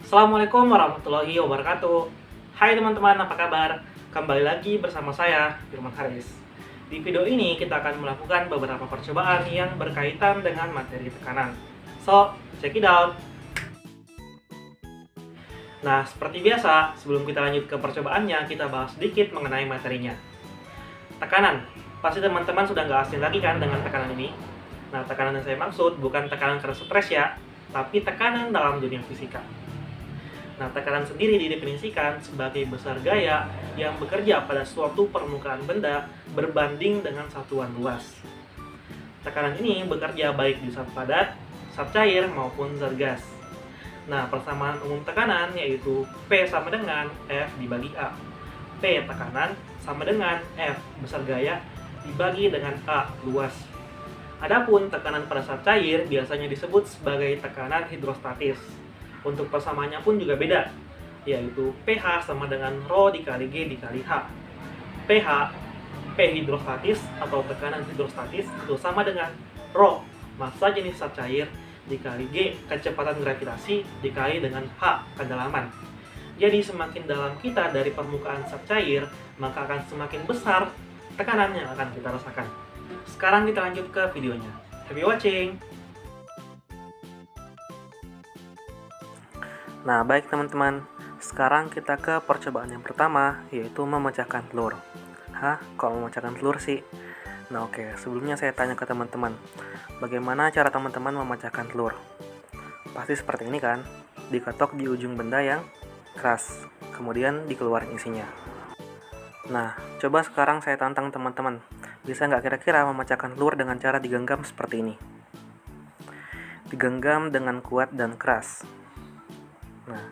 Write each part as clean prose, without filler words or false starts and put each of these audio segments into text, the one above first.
Assalamualaikum warahmatullahi wabarakatuh. Hai teman-teman, apa kabar? Kembali lagi bersama saya, Firman Haris. Di video ini kita akan melakukan beberapa percobaan yang berkaitan dengan materi tekanan. So, check it out. Nah, seperti biasa, sebelum kita lanjut ke percobaannya, kita bahas sedikit mengenai materinya. Tekanan. Pasti teman-teman sudah nggak asing lagi kan dengan tekanan ini? Nah, tekanan yang saya maksud bukan tekanan karena stres ya, tapi tekanan dalam dunia fisika. Nah, tekanan sendiri didefinisikan sebagai besar gaya yang bekerja pada suatu permukaan benda berbanding dengan satuan luas. Tekanan ini bekerja baik di zat padat, zat cair, maupun zat gas. Nah, persamaan umum tekanan yaitu P sama dengan F dibagi A. P tekanan sama dengan F besar gaya dibagi dengan A luas. Adapun tekanan pada zat cair biasanya disebut sebagai tekanan hidrostatis. Untuk persamaannya pun juga beda, yaitu pH sama dengan Rho dikali G dikali H. pH, P hidrostatis atau tekanan hidrostatis itu sama dengan Rho, massa jenis zat cair, dikali G, kecepatan gravitasi, dikali dengan H, kedalaman. Jadi semakin dalam kita dari permukaan zat cair, maka akan semakin besar tekanan yang akan kita rasakan. Sekarang kita lanjut ke videonya. Happy watching! Nah, baik teman-teman. Sekarang kita ke percobaan yang pertama, yaitu memecahkan telur. Hah? Kok memecahkan telur sih? Nah, oke. Sebelumnya saya tanya ke teman-teman, bagaimana cara teman-teman memecahkan telur? Pasti seperti ini kan? Diketok di ujung benda yang keras, kemudian dikeluarin isinya. Nah, coba sekarang saya tantang teman-teman. Bisa nggak kira-kira memecahkan telur dengan cara digenggam seperti ini? Digenggam dengan kuat dan keras. Nah,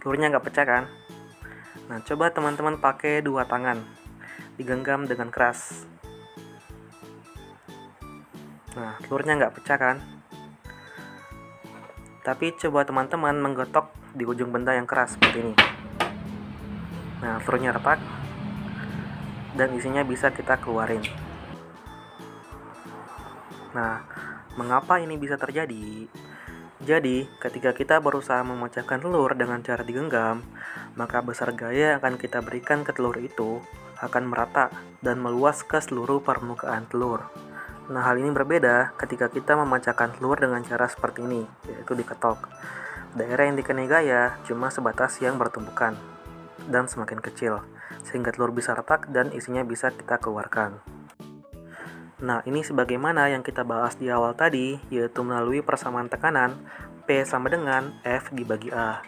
telurnya nggak pecah kan? Nah, coba teman-teman pakai dua tangan, digenggam dengan keras. Nah, telurnya nggak pecah kan? Tapi coba teman-teman menggetok di ujung benda yang keras seperti ini. Nah, telurnya retak dan isinya bisa kita keluarin. Nah, mengapa ini bisa terjadi? Jadi, ketika kita berusaha memecahkan telur dengan cara digenggam, maka besar gaya yang akan kita berikan ke telur itu akan merata dan meluas ke seluruh permukaan telur. Nah, hal ini berbeda ketika kita memecahkan telur dengan cara seperti ini, yaitu diketok. Daerah yang dikenai gaya cuma sebatas yang bertumbukan dan semakin kecil, sehingga telur bisa retak dan isinya bisa kita keluarkan. Nah, ini sebagaimana yang kita bahas di awal tadi, yaitu melalui persamaan tekanan P sama dengan F dibagi A.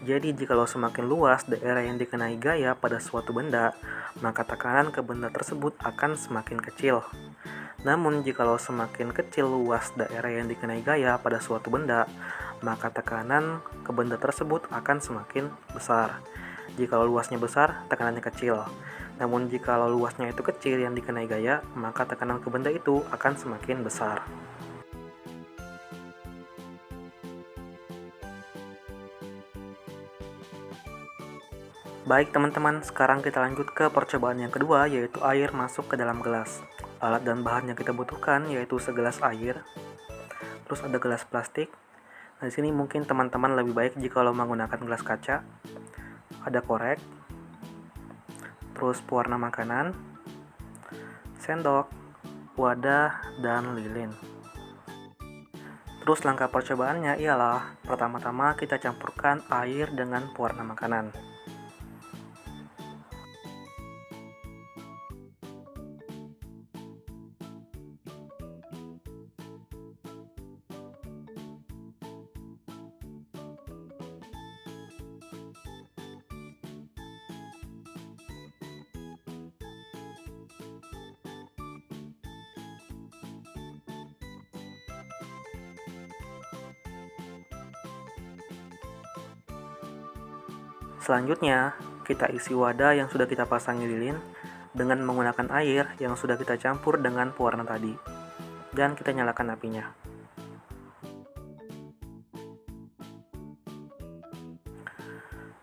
Jadi, jikalau semakin luas daerah yang dikenai gaya pada suatu benda, maka tekanan ke benda tersebut akan semakin kecil. Namun, jikalau semakin kecil luas daerah yang dikenai gaya pada suatu benda, maka tekanan ke benda tersebut akan semakin besar. Jikalau luasnya besar, tekanannya kecil. Namun jikalau luasnya itu kecil yang dikenai gaya, maka tekanan ke benda itu akan semakin besar. Baik teman-teman, sekarang kita lanjut ke percobaan yang kedua, yaitu air masuk ke dalam gelas. Alat dan bahan yang kita butuhkan yaitu segelas air, terus ada gelas plastik. Nah, di sini mungkin teman-teman lebih baik jika menggunakan gelas kaca. Ada korek, terus pewarna makanan, sendok, wadah, dan lilin. Terus langkah percobaannya ialah pertama-tama kita campurkan air dengan pewarna makanan. Selanjutnya, kita isi wadah yang sudah kita pasangi lilin dengan menggunakan air yang sudah kita campur dengan pewarna tadi. Dan kita nyalakan apinya.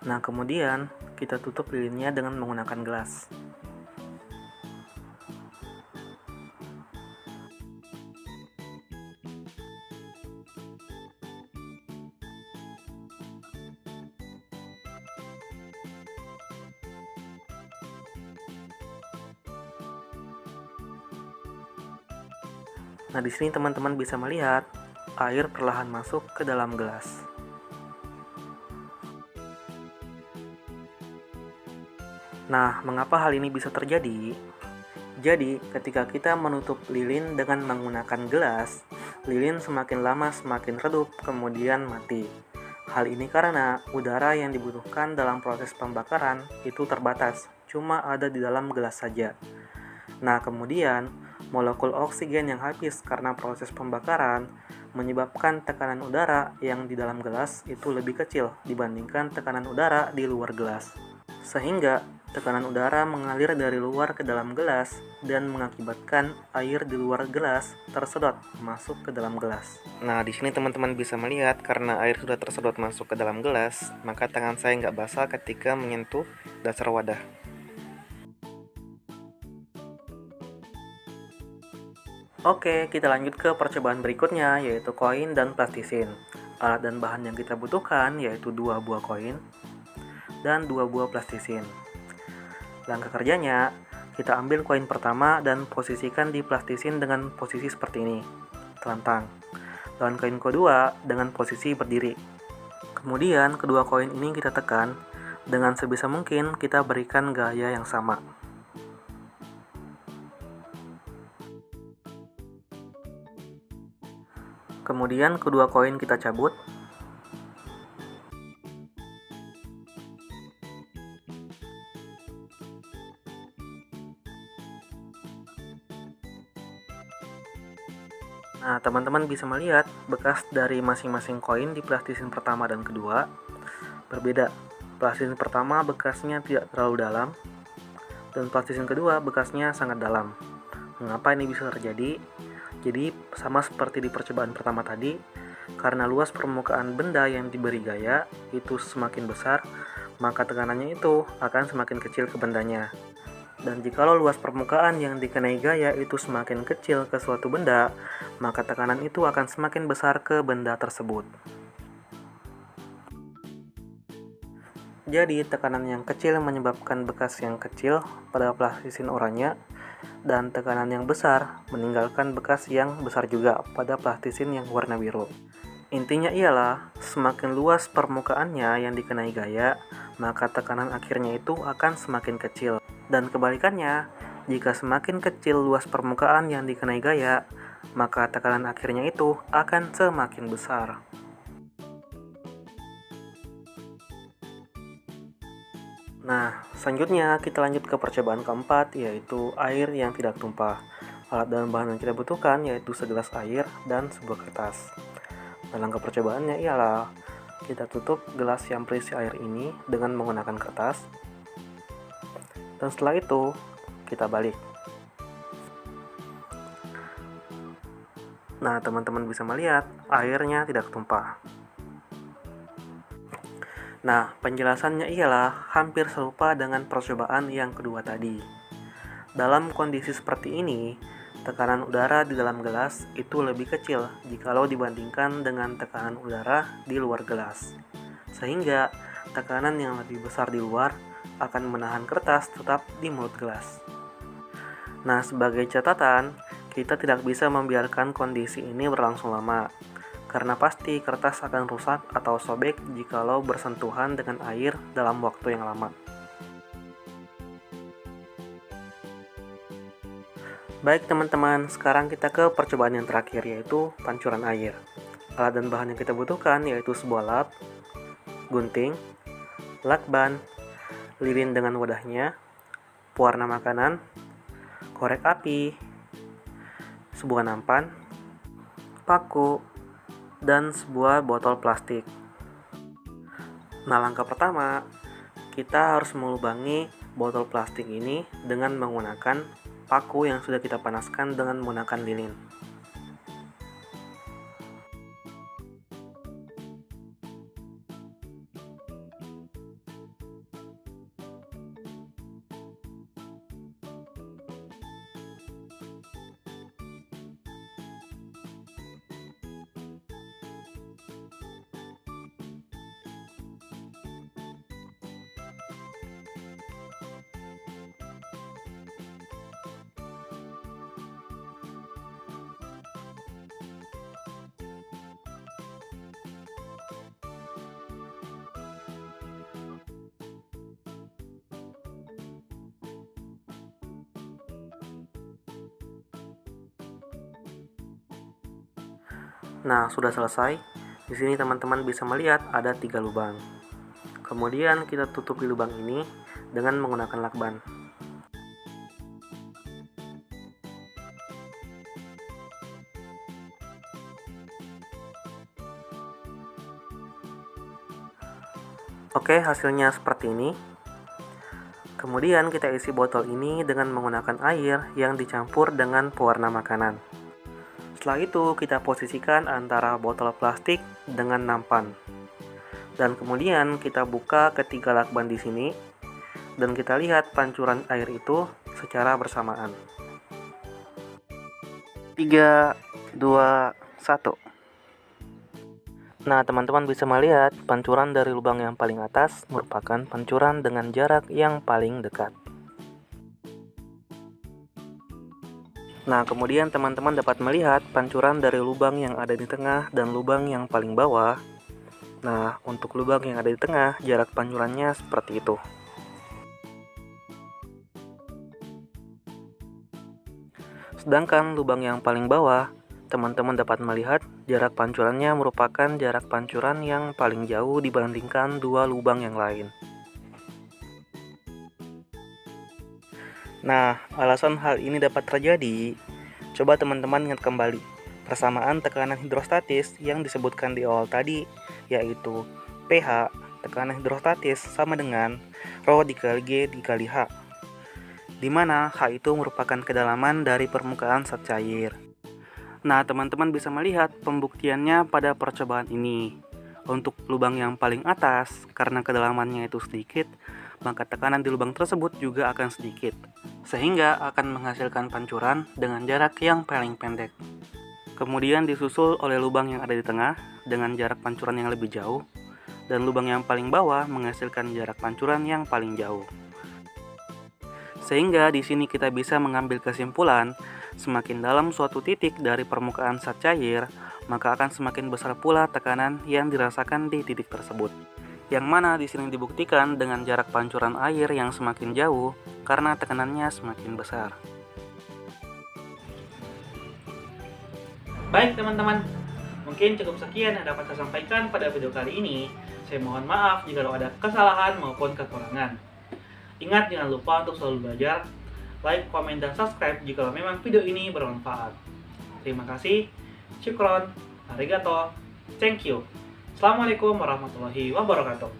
Nah, kemudian kita tutup lilinnya dengan menggunakan gelas. Nah, di sini teman-teman bisa melihat air perlahan masuk ke dalam gelas. Nah, mengapa hal ini bisa terjadi? Jadi, ketika kita menutup lilin dengan menggunakan gelas, lilin semakin lama semakin redup, kemudian mati. Hal ini karena udara yang dibutuhkan dalam proses pembakaran itu terbatas, cuma ada di dalam gelas saja. Nah, kemudian molekul oksigen yang habis karena proses pembakaran menyebabkan tekanan udara yang di dalam gelas itu lebih kecil dibandingkan tekanan udara di luar gelas. Sehingga tekanan udara mengalir dari luar ke dalam gelas dan mengakibatkan air di luar gelas tersedot masuk ke dalam gelas. Nah, di sini teman-teman bisa melihat karena air sudah tersedot masuk ke dalam gelas, maka tangan saya nggak basah ketika menyentuh dasar wadah. Oke, kita lanjut ke percobaan berikutnya, yaitu koin dan plastisin. Alat dan bahan yang kita butuhkan yaitu 2 buah koin dan 2 buah plastisin. Langkah kerjanya, kita ambil koin pertama dan posisikan di plastisin dengan posisi seperti ini, telentang. Dan koin kedua dengan posisi berdiri. Kemudian kedua koin ini kita tekan, dengan sebisa mungkin kita berikan gaya yang sama. Kemudian kedua koin kita cabut. Nah, teman-teman bisa melihat bekas dari masing-masing koin di plastisin pertama dan kedua berbeda. Plastisin pertama bekasnya tidak terlalu dalam, dan plastisin kedua bekasnya sangat dalam. Mengapa ini bisa terjadi? Jadi, sama seperti di percobaan pertama tadi, karena luas permukaan benda yang diberi gaya itu semakin besar, maka tekanannya itu akan semakin kecil ke bendanya. Dan jikalau luas permukaan yang dikenai gaya itu semakin kecil ke suatu benda, maka tekanan itu akan semakin besar ke benda tersebut. Jadi, tekanan yang kecil menyebabkan bekas yang kecil pada plastisin oranye, dan tekanan yang besar meninggalkan bekas yang besar juga pada plastisin yang warna biru. Intinya ialah, semakin luas permukaannya yang dikenai gaya, maka tekanan akhirnya itu akan semakin kecil. Dan kebalikannya, jika semakin kecil luas permukaan yang dikenai gaya, maka tekanan akhirnya itu akan semakin besar. Nah, selanjutnya kita lanjut ke percobaan keempat, yaitu air yang tidak tumpah. Alat dan bahan yang kita butuhkan yaitu segelas air dan sebuah kertas. Nah, langkah percobaannya ialah kita tutup gelas yang berisi air ini dengan menggunakan kertas. Dan setelah itu, kita balik. Nah, teman-teman bisa melihat airnya tidak tumpah. Nah, penjelasannya ialah hampir serupa dengan percobaan yang kedua tadi. Dalam kondisi seperti ini, tekanan udara di dalam gelas itu lebih kecil jikalau dibandingkan dengan tekanan udara di luar gelas. Sehingga, tekanan yang lebih besar di luar akan menahan kertas tetap di mulut gelas. Nah, sebagai catatan, kita tidak bisa membiarkan kondisi ini berlangsung lama, karena pasti kertas akan rusak atau sobek jikalau bersentuhan dengan air dalam waktu yang lama. Baik teman-teman, sekarang kita ke percobaan yang terakhir, yaitu pancuran air. Alat dan bahan yang kita butuhkan yaitu sebuah lap, gunting, lakban, lilin dengan wadahnya, pewarna makanan, korek api, sebuah nampan, paku, dan sebuah botol plastik. Nah, langkah pertama, kita harus melubangi botol plastik ini dengan menggunakan paku yang sudah kita panaskan dengan menggunakan lilin. Nah, sudah selesai. Di sini teman-teman bisa melihat ada 3 lubang. Kemudian kita tutupi lubang ini dengan menggunakan lakban. Oke, hasilnya seperti ini. Kemudian kita isi botol ini dengan menggunakan air yang dicampur dengan pewarna makanan. Setelah itu kita posisikan antara botol plastik dengan nampan. Dan kemudian kita buka ketiga lakban di sini dan kita lihat pancuran air itu secara bersamaan. 3, 2, 1. Nah, teman-teman bisa melihat pancuran dari lubang yang paling atas merupakan pancuran dengan jarak yang paling dekat. Nah, kemudian teman-teman dapat melihat pancuran dari lubang yang ada di tengah dan lubang yang paling bawah. Nah, untuk lubang yang ada di tengah, jarak pancurannya seperti itu. Sedangkan lubang yang paling bawah, teman-teman dapat melihat jarak pancurannya merupakan jarak pancuran yang paling jauh dibandingkan dua lubang yang lain. Nah, alasan hal ini dapat terjadi, coba teman-teman ingat kembali persamaan tekanan hidrostatis yang disebutkan di awal tadi, yaitu pH, tekanan hidrostatis sama dengan Rho dikali G dikali H, di mana H itu merupakan kedalaman dari permukaan zat cair. Nah, teman-teman bisa melihat pembuktiannya pada percobaan ini. Untuk lubang yang paling atas, karena kedalamannya itu sedikit, maka tekanan di lubang tersebut juga akan sedikit, sehingga akan menghasilkan pancuran dengan jarak yang paling pendek. Kemudian disusul oleh lubang yang ada di tengah dengan jarak pancuran yang lebih jauh, dan lubang yang paling bawah menghasilkan jarak pancuran yang paling jauh. Sehingga di sini kita bisa mengambil kesimpulan, semakin dalam suatu titik dari permukaan zat cair, maka akan semakin besar pula tekanan yang dirasakan di titik tersebut. Yang mana di sini dibuktikan dengan jarak pancuran air yang semakin jauh karena tekanannya semakin besar. Baik teman-teman, mungkin cukup sekian yang dapat saya sampaikan pada video kali ini. Saya mohon maaf jika ada kesalahan maupun kekurangan. Ingat, jangan lupa untuk selalu belajar, like, komen, dan subscribe jika memang video ini bermanfaat. Terima kasih, syukron, arigato, thank you. Assalamualaikum warahmatullahi wabarakatuh.